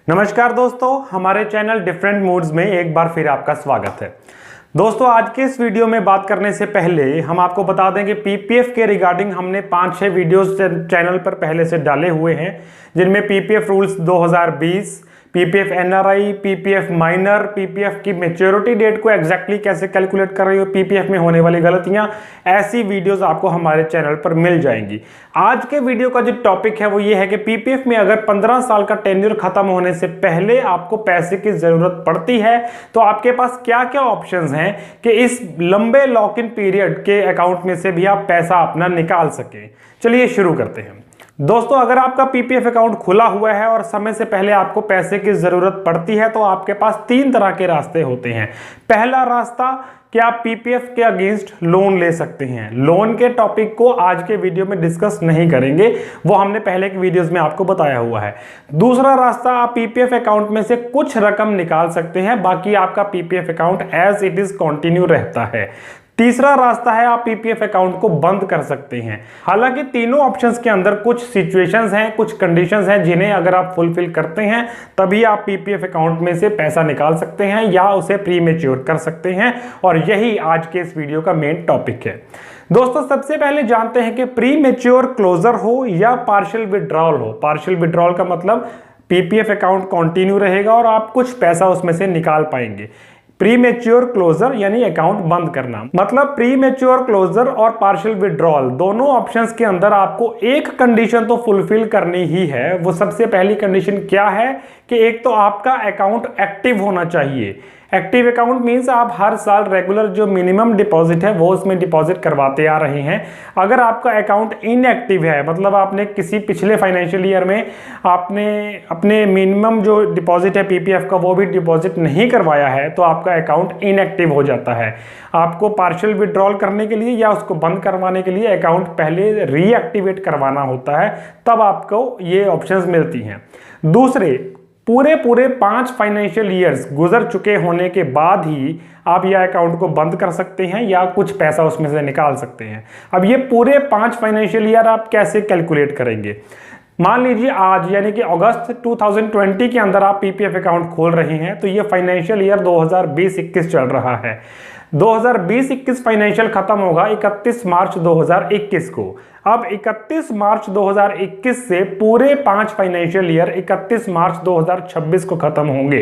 नमस्कार दोस्तों, हमारे चैनल डिफरेंट मूड्स में एक बार फिर आपका स्वागत है। दोस्तों, आज के इस वीडियो में बात करने से पहले हम आपको बता दें कि पीपीएफ के रिगार्डिंग हमने 5-6 वीडियोस चैनल पर पहले से डाले हुए हैं, जिनमें PPF rules 2020, PPF NRI, PPF minor, PPF की मैच्योरिटी डेट को एग्जैक्टली कैसे कैलकुलेट कर रही हो, पीपीएफ में होने वाली गलतियां, ऐसी वीडियोस आपको हमारे चैनल पर मिल जाएंगी। आज के वीडियो का जो टॉपिक है वो ये है कि पीपीएफ में अगर 15 साल का टेन्योर खत्म होने से पहले आपको पैसे की जरूरत पड़ती है तो आपके पास क्या क्या ऑप्शंस हैं कि इस लंबे लॉक इन पीरियड के अकाउंट में से भी आप पैसा अपना निकाल सकें। चलिए शुरू करते हैं। दोस्तों, अगर आपका पीपीएफ अकाउंट खुला हुआ है और समय से पहले आपको पैसे की जरूरत पड़ती है तो आपके पास 3 तरह के रास्ते होते हैं। पहला रास्ता कि आप पीपीएफ के अगेंस्ट लोन ले सकते हैं। लोन के टॉपिक को आज के वीडियो में डिस्कस नहीं करेंगे, वो हमने पहले के वीडियोस में आपको बताया हुआ है। दूसरा रास्ता, आप पीपीएफ अकाउंट में से कुछ रकम निकाल सकते हैं, बाकी आपका PPF account as it is continue रहता है। तीसरा रास्ता है आप पीपीएफ अकाउंट को बंद कर सकते हैं। हालांकि तीनों ऑप्शंस के अंदर कुछ सिचुएशंस हैं, कुछ कंडीशंस हैं जिन्हें अगर आप फुलफिल करते हैं तभी आप पीपीएफ अकाउंट में से पैसा निकाल सकते हैं या उसे प्री मैच्योर कर सकते हैं, और यही आज के इस वीडियो का मेन टॉपिक है। दोस्तों, सबसे पहले जानते हैं कि प्री मैच्योर क्लोजर हो या पार्शियल विड्रॉल हो। पार्शियल विड्रॉल का मतलब पीपीएफ अकाउंट कंटिन्यू रहेगा और आप कुछ पैसा उसमें से निकाल पाएंगे। प्री मैच्योर क्लोजर यानी अकाउंट बंद करना, मतलब प्री मैच्योर क्लोजर और पार्शियल विड्रॉल दोनों ऑप्शंस के अंदर आपको एक कंडीशन तो फुलफिल करनी ही है। वो सबसे पहली कंडीशन क्या है कि एक तो आपका अकाउंट एक्टिव होना चाहिए। एक्टिव अकाउंट मींस आप हर साल रेगुलर जो मिनिमम डिपॉजिट है वो उसमें डिपॉजिट करवाते आ रहे हैं। अगर आपका अकाउंट इनएक्टिव है, मतलब आपने किसी पिछले फाइनेंशियल ईयर में आपने अपने मिनिमम जो डिपॉजिट है पीपीएफ का वो भी डिपॉजिट नहीं करवाया है, तो आपका अकाउंट इनएक्टिव हो जाता है। आपको पार्शियल विड्रॉल करने के लिए या उसको बंद करवाने के लिए अकाउंट पहले रीएक्टिवेट करवाना होता है, तब आपको ये ऑप्शंस मिलती हैं। दूसरे, पूरे 5 फाइनेंशियल ईयर्स गुजर चुके होने के बाद ही आप यह अकाउंट को बंद कर सकते हैं या कुछ पैसा उसमें से निकाल सकते हैं। अब ये पूरे 5 फाइनेंशियल ईयर आप कैसे कैलकुलेट करेंगे? मान लीजिए आज यानी कि अगस्त 2020 के अंदर आप पीपीएफ अकाउंट खोल रहे हैं, तो ये फाइनेंशियल ईयर 2020-21 चल रहा है। 2020-21 फाइनेंशियल खत्म होगा 31 मार्च 2021 को। अब 31 मार्च 2021 से पूरे 5 फाइनेंशियल ईयर 31 मार्च 2026 को खत्म होंगे।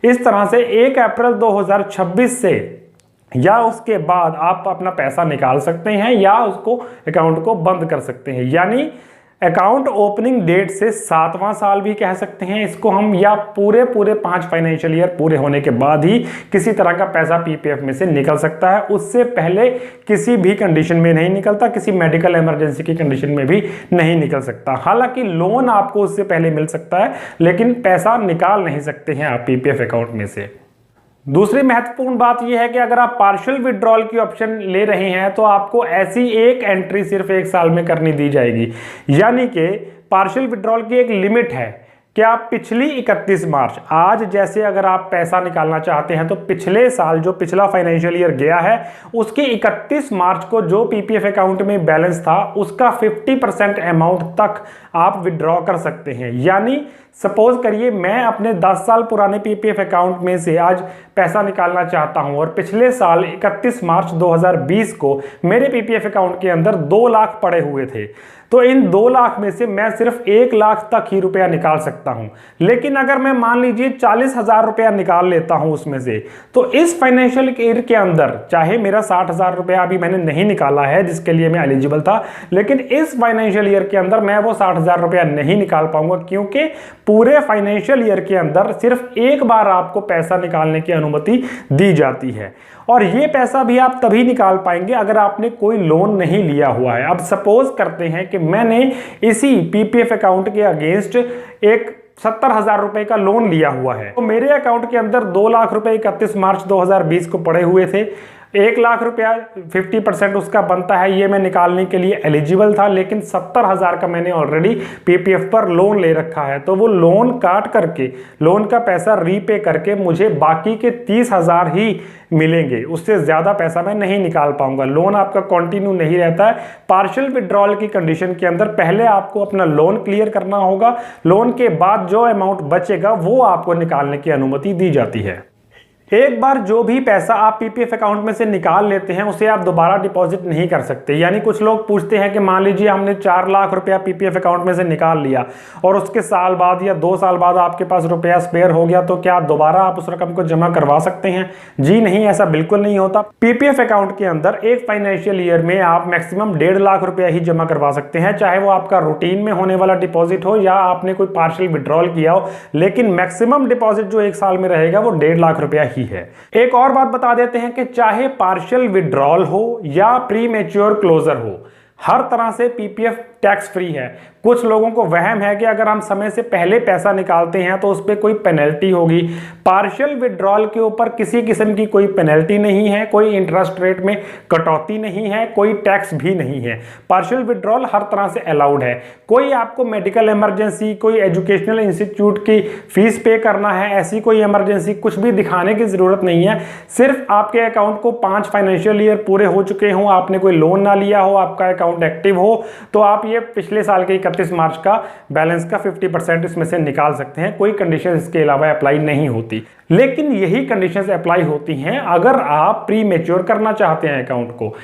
इस तरह से 1 अप्रैल 2026 से या उसके बाद आप अपना पैसा निकाल सकते हैं या उसको अकाउंट को बंद कर सकते हैं। यानी अकाउंट ओपनिंग डेट से 7वां साल भी कह सकते हैं इसको हम, या पूरे 5 फाइनेंशियल ईयर पूरे होने के बाद ही किसी तरह का पैसा पीपीएफ में से निकल सकता है। उससे पहले किसी भी कंडीशन में नहीं निकलता, किसी मेडिकल इमरजेंसी की कंडीशन में भी नहीं निकल सकता। हालांकि लोन आपको उससे पहले मिल सकता है, लेकिन पैसा निकाल नहीं सकते हैं आप पीपीएफ अकाउंट में से। दूसरी महत्वपूर्ण बात यह है कि अगर आप पार्शियल विड्रॉल की ऑप्शन ले रहे हैं तो आपको ऐसी एक एंट्री सिर्फ 1 साल में करनी दी जाएगी। यानी कि पार्शियल विड्रॉल की एक लिमिट है कि आप पिछली 31 मार्च, आज जैसे अगर आप पैसा निकालना चाहते हैं तो पिछले साल जो पिछला फाइनेंशियल ईयर गया है उसके 31 मार्च को जो पीपीएफ अकाउंट में बैलेंस था उसका 50% अमाउंट तक आप विड्रॉ कर सकते हैं। यानी सपोज करिए मैं अपने 10 साल पुराने पीपीएफ अकाउंट में से आज पैसा निकालना चाहता हूं और पिछले साल 31 मार्च 2020 को मेरे पीपीएफ अकाउंट के अंदर 2 लाख पड़े हुए थे, तो इन 2 लाख में से मैं सिर्फ 1 लाख तक ही रुपया निकाल सकता हूं। लेकिन अगर मैं मान लीजिए 40,000 रुपया निकाल लेता हूं उसमें से, तो इस फाइनेंशियल ईयर के अंदर चाहे मेरा 60,000 रुपया अभी मैंने नहीं निकाला है जिसके लिए मैं एलिजिबल था, लेकिन इस फाइनेंशियल ईयर के अंदर मैं वो 60,000 रुपया नहीं निकाल पाऊंगा, क्योंकि पूरे फाइनेंशियल ईयर के अंदर सिर्फ एक बार आपको पैसा निकालने की अनुमति दी जाती है। और ये पैसा भी आप तभी निकाल पाएंगे अगर आपने कोई लोन नहीं लिया हुआ है। अब सपोज करते हैं कि मैंने इसी पीपीएफ अकाउंट के अगेंस्ट एक 70,000 रुपए का लोन लिया हुआ है, तो मेरे अकाउंट के अंदर 2 लाख रुपए 31 मार्च 2020 को पड़े हुए थे। 1 लाख रुपया 50% उसका बनता है, ये मैं निकालने के लिए एलिजिबल था, लेकिन 70,000 का मैंने ऑलरेडी पीपीएफ पर लोन ले रखा है। तो वो लोन काट करके, लोन का पैसा रीपे करके मुझे बाकी के 30,000 ही मिलेंगे, उससे ज़्यादा पैसा मैं नहीं निकाल पाऊंगा। लोन आपका कंटिन्यू नहीं रहता है। पार्शियल विड्रॉल की कंडीशन के अंदर पहले आपको अपना लोन क्लियर करना होगा, लोन के बाद जो अमाउंट बचेगा वो आपको निकालने की अनुमति दी जाती है। एक बार जो भी पैसा आप पीपीएफ अकाउंट में से निकाल लेते हैं उसे आप दोबारा डिपॉजिट नहीं कर सकते। यानी कुछ लोग पूछते हैं कि मान लीजिए हमने 4 लाख रुपया पीपीएफ अकाउंट में से निकाल लिया और उसके साल बाद या 2 साल बाद आपके पास रुपया स्पेयर हो गया, तो क्या दोबारा आप उस रकम को जमा करवा सकते हैं? जी नहीं, ऐसा बिल्कुल नहीं होता। पीपीएफ अकाउंट के अंदर एक फाइनेंशियल ईयर में आप मैक्सिमम 1.5 लाख रुपया ही जमा करवा सकते हैं, चाहे वो आपका रूटीन में होने वाला डिपॉजिट हो या आपने कोई पार्शियल विड्रॉल किया हो, लेकिन मैक्सिमम डिपॉजिट जो 1 साल में रहेगा वो 1.5 लाख रुपया ही है। एक और बात बता देते हैं कि चाहे पार्शियल विड्रॉल हो या प्री मैच्योर क्लोजर हो, हर तरह से पीपीएफ टैक्स फ्री है। कुछ लोगों को वहम है कि अगर हम समय से पहले पैसा निकालते हैं तो उस पर कोई पेनल्टी होगी। पार्शियल विड्रॉल के ऊपर किसी किस्म की कोई पेनल्टी नहीं है, कोई इंटरेस्ट रेट में कटौती नहीं है, कोई टैक्स भी नहीं है। पार्शियल विड्रॉल हर तरह से अलाउड है। कोई आपको मेडिकल इमरजेंसी, कोई एजुकेशनल इंस्टीट्यूट की फीस पे करना है, ऐसी कोई इमरजेंसी कुछ भी दिखाने की जरूरत नहीं है। सिर्फ आपके अकाउंट को 5 फाइनेंशियल ईयर पूरे हो चुके हों, आपने कोई लोन ना लिया हो, आपका अकाउंट एक्टिव हो, तो आप ये पिछले साल के 31 मार्च का बैलेंस का 50% इसमें से निकाल सकते हैं। कोई कंडीशन इसके अलावा अप्लाई नहीं होती। लेकिन यही कंडीशंस अप्लाई होती हैं अगर आप प्री मैच्योर करना चाहते हैं अकाउंट को।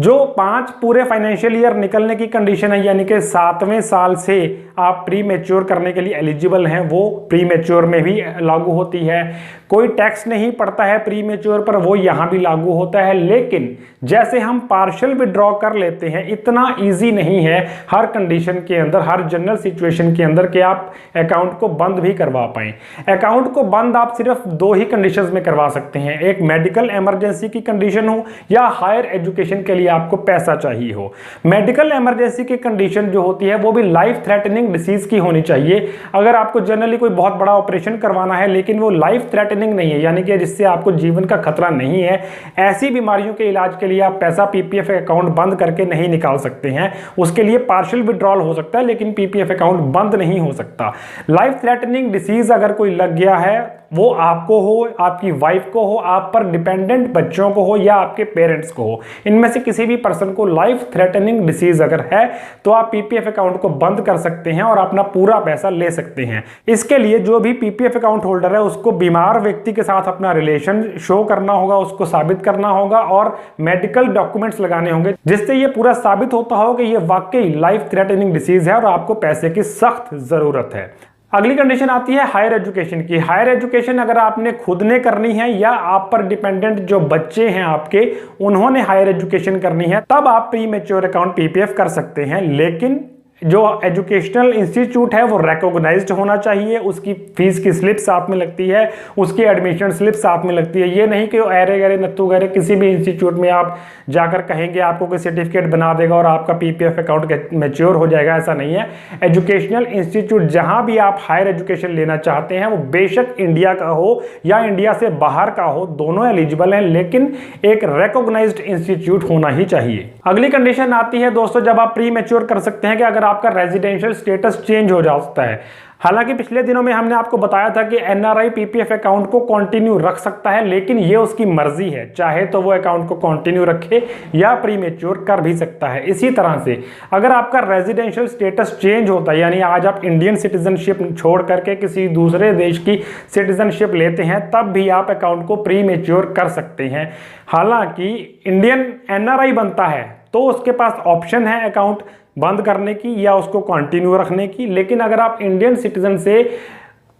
जो 5 पूरे फाइनेंशियल ईयर निकलने की कंडीशन है, यानी कि 7वें साल से आप प्री मैच्योर करने के लिए एलिजिबल हैं, वो प्री मैच्योर में भी लागू होती है। कोई टैक्स नहीं पड़ता है प्री मैच्योर पर, वो यहां भी लागू होता है। लेकिन जैसे हम पार्शियल विड्रॉ कर लेते हैं, इतना इजी नहीं है हर कंडीशन के अंदर, हर जनरल सिचुएशन के अंदर कि आप अकाउंट को बंद भी करवा पाएं। अकाउंट को बंद आप सिर्फ 2 ही कंडीशंस में करवा सकते हैं, एक मेडिकल इमरजेंसी की कंडीशन हो या हायर एजुकेशन के लिए आपको पैसा चाहिए हो। मेडिकल इमरजेंसी की कंडीशन जो होती है वो भी लाइफ थ्रेटनिंग डिसीज की होनी चाहिए। अगर आपको जनरली कोई बहुत बड़ा ऑपरेशन करवाना है लेकिन वो लाइफ थ्रेटनिंग नहीं है, यानी कि जिससे आपको जीवन का खतरा नहीं है, ऐसी बीमारियों के इलाज के लिए आप पैसा पीपीएफ अकाउंट बंद करके नहीं निकाल सकते हैं। उसके लिए पार्शियल विड्रॉल हो सकता है लेकिन पीपीएफ अकाउंट बंद नहीं हो सकता। लाइफ थ्रेटनिंग डिसीज अगर कोई लग गया है, वो आपको हो, आपकी वाइफ को हो, आप पर डिपेंडेंट बच्चों को हो या आपके पेरेंट्स को हो, इनमें से किसी भी पर्सन को लाइफ थ्रेटनिंग डिसीज अगर है तो आप पीपीएफ अकाउंट को बंद कर सकते हैं और अपना पूरा पैसा ले सकते हैं। इसके लिए जो भी पीपीएफ अकाउंट होल्डर है उसको बीमार व्यक्ति के साथ अपना रिलेशन शो करना होगा, उसको साबित करना होगा और मेडिकल डॉक्यूमेंट्स लगाने होंगे जिससे ये पूरा साबित होता हो कि ये वाकई लाइफ थ्रेटनिंग डिसीज है और आपको पैसे की सख्त जरूरत है। अगली कंडीशन आती है हायर एजुकेशन की। हायर एजुकेशन अगर आपने खुद ने करनी है या आप पर डिपेंडेंट जो बच्चे हैं आपके, उन्होंने हायर एजुकेशन करनी है, तब आप प्री मैच्योर अकाउंट पीपीएफ कर सकते हैं। लेकिन जो एजुकेशनल इंस्टीट्यूट है वो रिकॉग्नाइज्ड होना चाहिए, उसकी फीस की स्लिप साथ में लगती है, उसकी एडमिशन स्लिप साथ में लगती है। ये नहीं कि अरे गरे नत्थू गरे किसी भी इंस्टीट्यूट में आप जाकर कहेंगे आपको कोई सर्टिफिकेट बना देगा और आपका पीपीएफ अकाउंट मैच्योर हो जाएगा, ऐसा नहीं है। एजुकेशनल इंस्टीट्यूट जहां भी आप हायर एजुकेशन लेना चाहते हैं, वो बेशक इंडिया का हो या इंडिया से बाहर का हो, दोनों एलिजिबल हैं, लेकिन एक रिकॉग्नाइज्ड इंस्टीट्यूट होना ही चाहिए। अगली कंडीशन आती है दोस्तों, जब आप प्री मैच्योर कर सकते हैं कि अगर आपका रेजिडेंशियल स्टेटस चेंज हो जाता है। हालांकि पिछले दिनों में हमने आपको बताया था कि एनआरआई पीपीएफ अकाउंट को कंटिन्यू रख सकता है, लेकिन ये उसकी मर्जी है, चाहे तो वो अकाउंट को कंटिन्यू रखे या प्री मैच्योर कर भी सकता है। इसी तरह से अगर आपका रेजिडेंशियल स्टेटस चेंज होता है, यानी आज आप इंडियन सिटीजनशिप छोड़ करके किसी दूसरे देश की सिटीजनशिप लेते हैं, तब भी आप अकाउंट को प्री मैच्योर कर सकते हैं। हालांकि इंडियन एनआरआई बनता है तो उसके पास ऑप्शन है अकाउंट बंद करने की या उसको कंटिन्यू रखने की, लेकिन अगर आप इंडियन सिटीजन से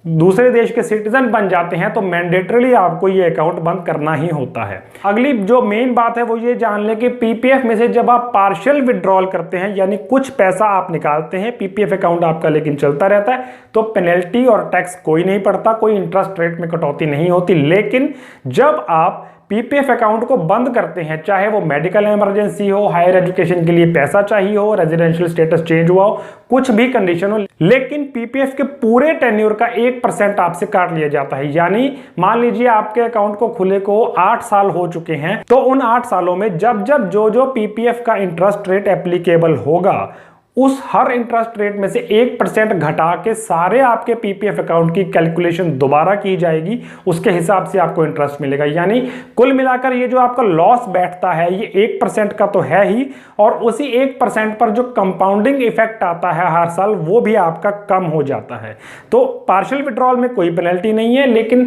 दूसरे देश के सिटीजन बन जाते हैं तो मैंडेटरीली आपको ये अकाउंट बंद करना ही होता है। अगली जो मेन बात है वो ये जान लें कि पीपीएफ में से जब आप पार्शियल विड्रॉल करते हैं, यानी कुछ पैसा आप निकालते हैं, पीपीएफ अकाउंट आपका लेकिन चलता रहता है, तो पेनल्टी और टैक्स कोई नहीं पड़ता, कोई इंटरेस्ट रेट में कटौती नहीं होती। लेकिन जब आप पीपीएफ अकाउंट को बंद करते हैं, चाहे वो मेडिकल इमरजेंसी हो, हायर एजुकेशन के लिए पैसा चाहिए हो, रेजिडेंशियल स्टेटस चेंज हुआ हो, कुछ भी कंडीशन हो, लेकिन पीपीएफ के पूरे टेन्योर का 1% आपसे काट लिया जाता है। यानी मान लीजिए आपके अकाउंट को खुले को 8 साल हो चुके हैं, तो उन 8 सालों में जब जब जो पीपीएफ का इंटरेस्ट रेट एप्लीकेबल होगा, उस हर इंटरेस्ट रेट में से 1% घटा के सारे आपके पीपीएफ अकाउंट की कैलकुलेशन दोबारा की जाएगी, उसके हिसाब से आपको इंटरेस्ट मिलेगा। यानी कुल मिलाकर ये जो आपका लॉस बैठता है ये 1% का तो है ही, और उसी 1% पर जो कंपाउंडिंग इफेक्ट आता है हर साल, वो भी आपका कम हो जाता है। तो पार्शियल विड्रॉल में कोई पेनल्टी नहीं है, लेकिन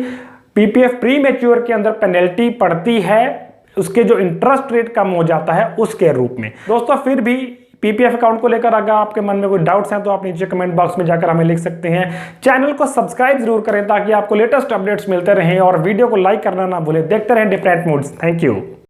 पीपीएफ प्री मैच्योर के अंदर पेनल्टी पड़ती है, उसके जो इंटरेस्ट रेट कम हो जाता है उसके रूप में। दोस्तों, फिर भी पीपीएफ अकाउंट को लेकर अगर आपके मन में कोई डाउट्स हैं तो आप नीचे कमेंट बॉक्स में जाकर हमें लिख सकते हैं। चैनल को सब्सक्राइब जरूर करें ताकि आपको लेटेस्ट अपडेट्स मिलते रहें, और वीडियो को लाइक करना ना भूलें। देखते रहें डिफरेंट मूड्स। Thank you.